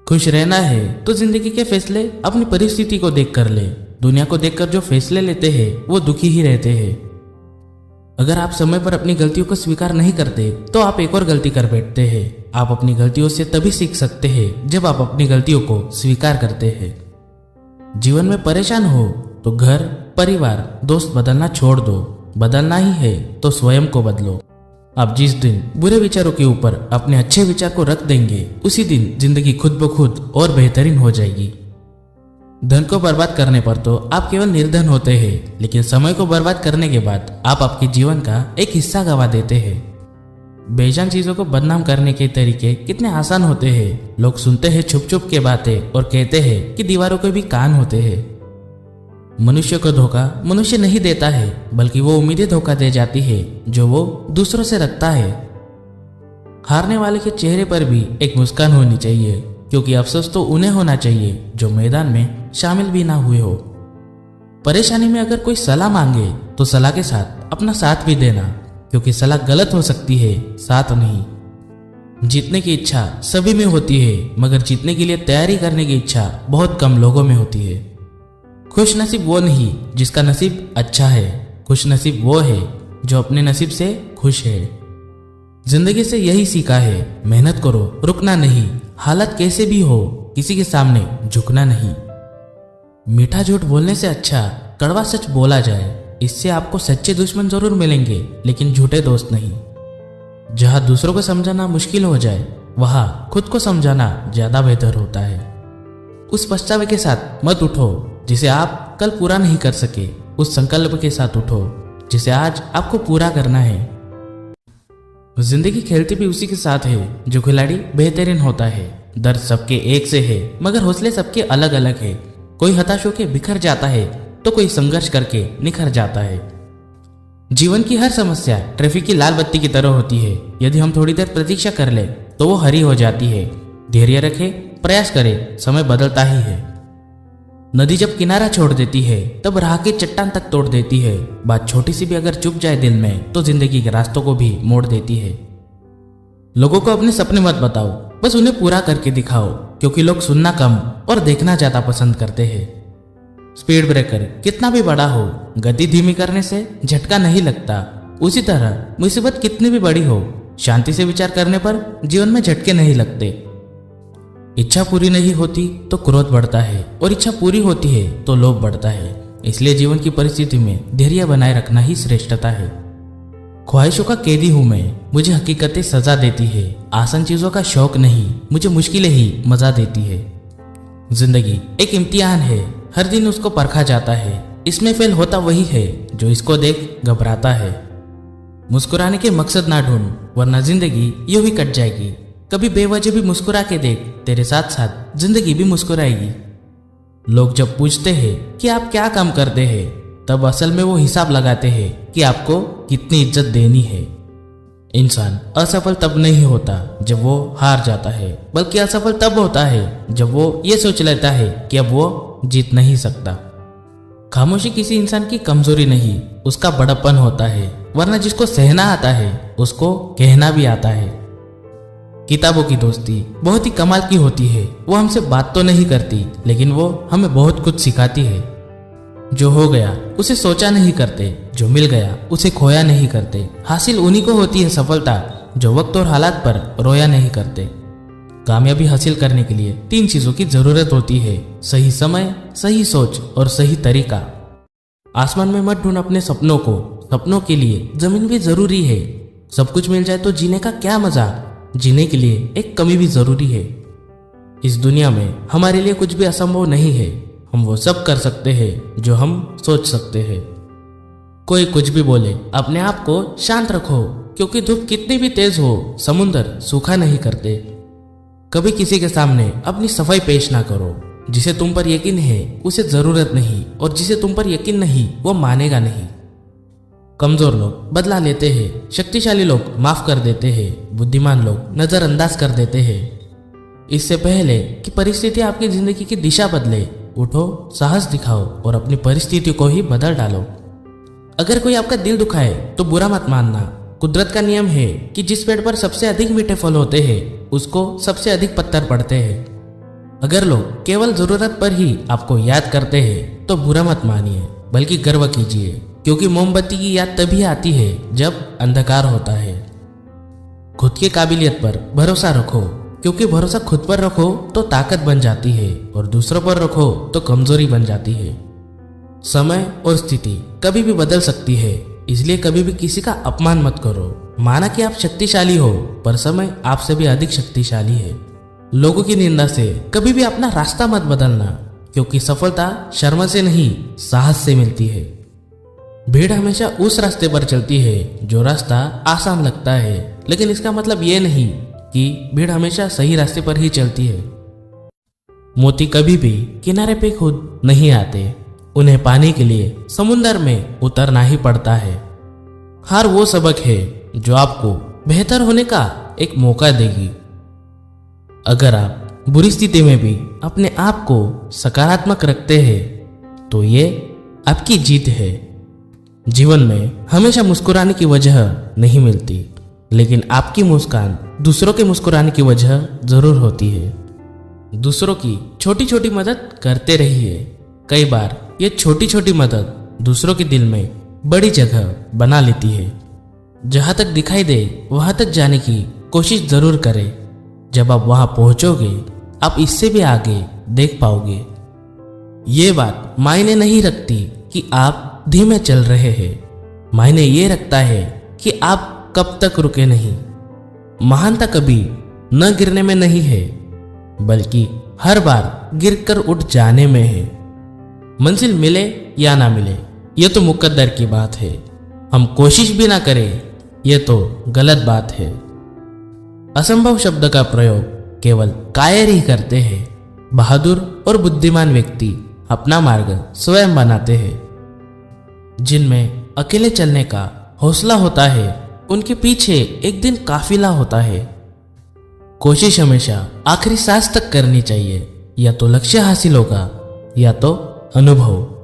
खुश रहना है तो जिंदगी के फैसले अपनी परिस्थिति को देख कर ले। दुनिया को देखकर जो फैसले लेते हैं वो दुखी ही रहते हैं। अगर आप समय पर अपनी गलतियों को स्वीकार नहीं करते तो आप एक और गलती कर बैठते हैं। आप अपनी गलतियों से तभी सीख सकते हैं जब आप अपनी गलतियों को स्वीकार करते हैं। जीवन में परेशान हो तो घर, परिवार, दोस्त बदलना छोड़ दो। बदलना ही है तो स्वयं को बदलो। आप जिस दिन बुरे विचारों के ऊपर अपने अच्छे विचार को रख देंगे उसी दिन जिंदगी खुद ब खुद और बेहतरीन हो जाएगी। धन को बर्बाद करने पर तो आप केवल निर्धन होते हैं, लेकिन समय को बर्बाद करने के बाद आप आपके जीवन का एक हिस्सा गंवा देते हैं। बेजान चीजों को बदनाम करने के तरीके कितने आसान होते हैं। लोग सुनते हैं छुप छुप के बातें और कहते हैं कि दीवारों के भी कान होते हैं। मनुष्य को धोखा मनुष्य नहीं देता है, बल्कि वो उम्मीदें धोखा दे जाती है जो वो दूसरों से रखता है। हारने वाले के चेहरे पर भी एक मुस्कान होनी चाहिए, क्योंकि अफसोस तो उन्हें होना चाहिए जो मैदान में शामिल भी ना हुए हो। परेशानी में अगर कोई सलाह मांगे तो सलाह के साथ अपना साथ भी देना, क्योंकि सलाह गलत हो सकती है, साथ नहीं। जीतने की इच्छा सभी में होती है, मगर जीतने के लिए तैयारी करने की इच्छा बहुत कम लोगों में होती है। खुश नसीब वो नहीं जिसका नसीब अच्छा है, खुश नसीब वो है जो अपने नसीब से खुश है। जिंदगी से यही सीखा है, मेहनत करो, रुकना नहीं। हालत कैसे भी हो, किसी के सामने झुकना नहीं। मीठा झूठ बोलने से अच्छा कड़वा सच बोला जाए। इससे आपको सच्चे दुश्मन जरूर मिलेंगे, लेकिन झूठे दोस्त नहीं। जहां दूसरों को समझाना मुश्किल हो जाए वहां खुद को समझाना ज्यादा बेहतर होता है। उस पछतावे के साथ मत उठो जिसे आप कल पूरा नहीं कर सके। उस संकल्प के साथ उठो जिसे आज आपको पूरा करना है। जिंदगी खेलती भी उसी के साथ है जो खिलाड़ी बेहतरीन होता है। दर्द सबके एक से है, मगर हौसले सबके अलग अलग है। कोई हताश होकर बिखर जाता है तो कोई संघर्ष करके निखर जाता है। जीवन की हर समस्या ट्रैफिक की लाल बत्ती की तरह होती है। यदि हम थोड़ी देर प्रतीक्षा कर ले तो वो हरी हो जाती है। धैर्य रखे, प्रयास करे, समय बदलता ही है। नदी जब किनारा छोड़ देती है तब राह की चट्टान तक तोड़ देती है। बात छोटी सी भी अगर चुप जाए दिल में तो जिंदगी के रास्तों को भी मोड़ देती है। लोगों को अपने सपने मत बताओ, बस उन्हें पूरा करके दिखाओ, क्योंकि लोग सुनना कम और देखना ज्यादा पसंद करते हैं। स्पीड ब्रेकर कितना भी बड़ा हो, गति धीमी करने से झटका नहीं लगता। उसी तरह मुसीबत कितनी भी बड़ी हो, शांति से विचार करने पर जीवन में झटके नहीं लगते। इच्छा पूरी नहीं होती तो क्रोध बढ़ता है, और इच्छा पूरी होती है तो लोभ बढ़ता है। इसलिए जीवन की परिस्थिति में धैर्य बनाए रखना ही श्रेष्ठता है। ख्वाहिशों का कैदी हूं मैं, मुझे हकीकतें सजा देती है। आसान चीजों का शौक नहीं, मुझे मुश्किलें ही मजा देती है। जिंदगी एक इम्तिहान है, हर दिन उसको परखा जाता है। इसमें फेल होता वही है जो इसको देख घबराता है। मुस्कुराने के मकसद ना ढूंढ, वरना जिंदगी यूं ही कट जाएगी। कभी बेवजह भी मुस्कुरा के देख, तेरे साथ साथ जिंदगी भी मुस्कुराएगी। लोग जब पूछते हैं कि आप क्या काम करते हैं, तब असल में वो हिसाब लगाते हैं कि आपको कितनी इज्जत देनी है। इंसान असफल तब नहीं होता जब वो हार जाता है, बल्कि असफल तब होता है जब वो ये सोच लेता है कि अब वो जीत नहीं सकता। खामोशी किसी इंसान की कमजोरी नहीं, उसका बड़प्पन होता है। वरना जिसको सहना आता है उसको कहना भी आता है। किताबों की दोस्ती बहुत ही कमाल की होती है। वो हमसे बात तो नहीं करती, लेकिन वो हमें बहुत कुछ सिखाती है। जो हो गया उसे सोचा नहीं करते, जो मिल गया उसे खोया नहीं करते। हासिल उन्हीं को होती है सफलता जो वक्त और हालात पर रोया नहीं करते। कामयाबी हासिल करने के लिए 3 चीजों की जरूरत होती है: सही समय, सही सोच और सही तरीका। आसमान में मत ढूंढ अपने सपनों को, सपनों के लिए जमीन भी जरूरी है। सब कुछ मिल जाए तो जीने का क्या मजा, जीने के लिए एक कमी भी जरूरी है। इस दुनिया में हमारे लिए कुछ भी असंभव नहीं है। हम वो सब कर सकते हैं जो हम सोच सकते हैं। कोई कुछ भी बोले, अपने आप को शांत रखो, क्योंकि धूप कितनी भी तेज हो, समुंदर सूखा नहीं करते। कभी किसी के सामने अपनी सफाई पेश ना करो। जिसे तुम पर यकीन है उसे जरूरत नहीं, और जिसे तुम पर यकीन नहीं वो मानेगा नहीं। कमजोर लोग बदला लेते हैं, शक्तिशाली लोग माफ कर देते हैं, बुद्धिमान लोग नजरअंदाज कर देते हैं। इससे पहले कि परिस्थिति आपकी जिंदगी की दिशा बदले, उठो, साहस दिखाओ और अपनी परिस्थिति को ही बदल डालो। अगर कोई आपका दिल दुखाए तो बुरा मत मानना। कुदरत का नियम है कि जिस पेड़ पर सबसे अधिक मीठे फल होते हैं उसको सबसे अधिक पत्थर पड़ते हैं। अगर लोग केवल जरूरत पर ही आपको याद करते हैं तो बुरा मत मानिए, बल्कि गर्व कीजिए, क्योंकि मोमबत्ती की याद तभी आती है जब अंधकार होता है। खुद की काबिलियत पर भरोसा रखो, क्योंकि भरोसा खुद पर रखो तो ताकत बन जाती है और दूसरों पर रखो तो कमजोरी बन जाती है। समय और स्थिति कभी भी बदल सकती है, इसलिए कभी भी किसी का अपमान मत करो। माना कि आप शक्तिशाली हो, पर समय आपसे भी अधिक शक्तिशाली है। लोगों की निंदा से कभी भी अपना रास्ता मत बदलना, क्योंकि सफलता शर्म से नहीं, साहस से मिलती है। भीड़ हमेशा उस रास्ते पर चलती है जो रास्ता आसान लगता है, लेकिन इसका मतलब ये नहीं कि भीड़ हमेशा सही रास्ते पर ही चलती है। मोती कभी भी किनारे पे खुद नहीं आते, उन्हें पाने के लिए समुंदर में उतरना ही पड़ता है। हार वो सबक है जो आपको बेहतर होने का एक मौका देगी। अगर आप बुरी स्थिति में भी अपने आप को सकारात्मक रखते हैं तो ये आपकी जीत है। जीवन में हमेशा मुस्कुराने की वजह नहीं मिलती, लेकिन आपकी मुस्कान दूसरों के मुस्कुराने की वजह जरूर होती है। दूसरों की छोटी छोटी मदद करते रहिए। कई बार ये छोटी छोटी मदद दूसरों के दिल में बड़ी जगह बना लेती है। जहां तक दिखाई दे वहां तक जाने की कोशिश जरूर करें। जब आप वहां पहुंचोगे, आप इससे भी आगे देख पाओगे। ये बात मायने नहीं रखती कि आप धीमे चल रहे हैं, मायने ये रखता है कि आप कब तक रुके नहीं। महानता कभी न गिरने में नहीं है, बल्कि हर बार गिरकर उठ जाने में है। मंजिल मिले या ना मिले, यह तो मुकद्दर की बात है। हम कोशिश भी ना करें, यह तो गलत बात है। असंभव शब्द का प्रयोग केवल कायर ही करते हैं। बहादुर और बुद्धिमान व्यक्ति अपना मार्ग स्वयं बनाते हैं। जिनमें अकेले चलने का हौसला होता है, उनके पीछे एक दिन काफिला होता है। कोशिश हमेशा आखिरी सांस तक करनी चाहिए, या तो लक्ष्य हासिल होगा या तो अनुभव।